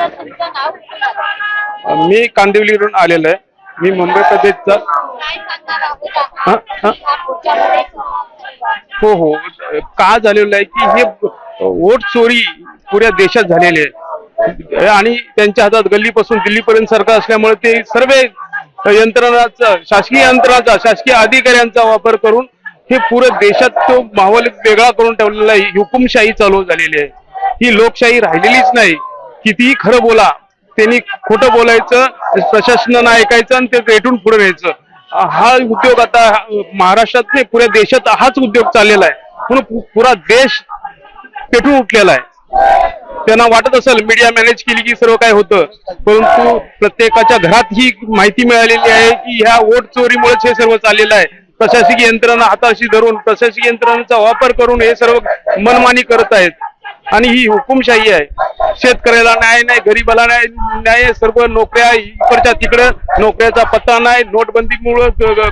तुमचं नाव कुठून आलं? मी कांदिवलीवरून आलेलो आहे. मी मुंबई प्रदेशचा. काय सांगणार आहोत हा, हा. हा पुढच्यामध्ये? हो हो, का झालेलं आहे की हे वोट चोरी पुऱ्या देशात झालेली आहे आणि त्यांच्या हातात गल्लीपासून दिल्लीपर्यंत सरकार असल्यामुळे ते सर्व यंत्रणाचा, शासकीय यंत्रणाचा, शासकीय अधिकाऱ्यांचा वापर करून हे पुरं देशात तो माहोल वेगळा करून ठेवलेला आहे. हुकुमशाही चालू झालेली आहे. ही लोकशाही राहिलेलीच नाही. कितीही खरं बोला, त्यांनी खोटं बोलायचं, प्रशासनानं ऐकायचं आणि ते रेटून पुढे न्यायचं. हा उद्योग आता महाराष्ट्रात नाही, पुऱ्या देशात हाच उद्योग चाललेला आहे. म्हणून पुरा देश पेटून उठलेला आहे. त्यांना वाटत असेल मीडिया मॅनेज केली की सर्व काय होतं, परंतु प्रत्येकाच्या घरात ही माहिती मिळालेली आहे की ह्या वोट चोरीमुळेच हे सर्व चाललेलं आहे. प्रशासकीय यंत्रणा हाताशी धरून, प्रशासकीय यंत्रणांचा वापर करून हे सर्व मनमानी करत आहेत आणि ही हुकुमशाही आहे. शेतकऱ्याला न्याय नाही, गरीबाला न्याय, सर्व नोकऱ्या इकडच्या तिकडे, नोकऱ्याचा पत्ता नाही. नोटबंदीमुळे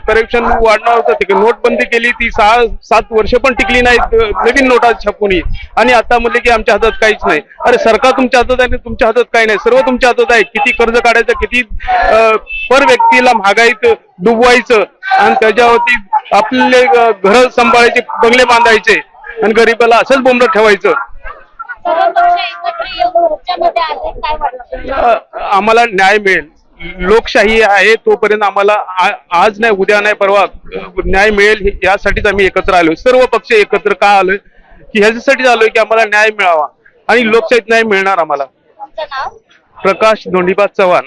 करप्शन वाढणार होतं, तिकडे नोटबंदी केली, ती 6-7 वर्ष पण टिकली नाही, नवीन नोटा छापून. आणि आता म्हणले की आमच्या हातात काहीच नाही. अरे सरकार तुमच्या हातात आहे, तुमच्या हातात काही नाही, सर्व तुमच्या हातात आहे. किती कर्ज काढायचं, किती पर व्यक्तीला महागाईत डुबवायचं आणि त्याच्यावरती आपले घर सांभाळायचे, बंगले बांधायचे आणि गरीबाला असंच बोंबलत ठेवायचं. सर्व पक्ष एकत्र येऊन मोर्चामध्ये आले, काय वाटतं? आम्हाला न्याय मिळेल. लोकशाही आहे तोपर्यंत आम्हाला आज नाही, उद्या नाही, परवा न्याय मिळेल यासाठीच आम्ही एकत्र आलोय. सर्व पक्ष एकत्र का आलोय की ह्याच्यासाठीच आलोय की आम्हाला न्याय मिळावा आणि लोकशाहीत न्याय मिळणार आम्हाला. तुमचं नाव? प्रकाश धोंडीबा चव्हाण.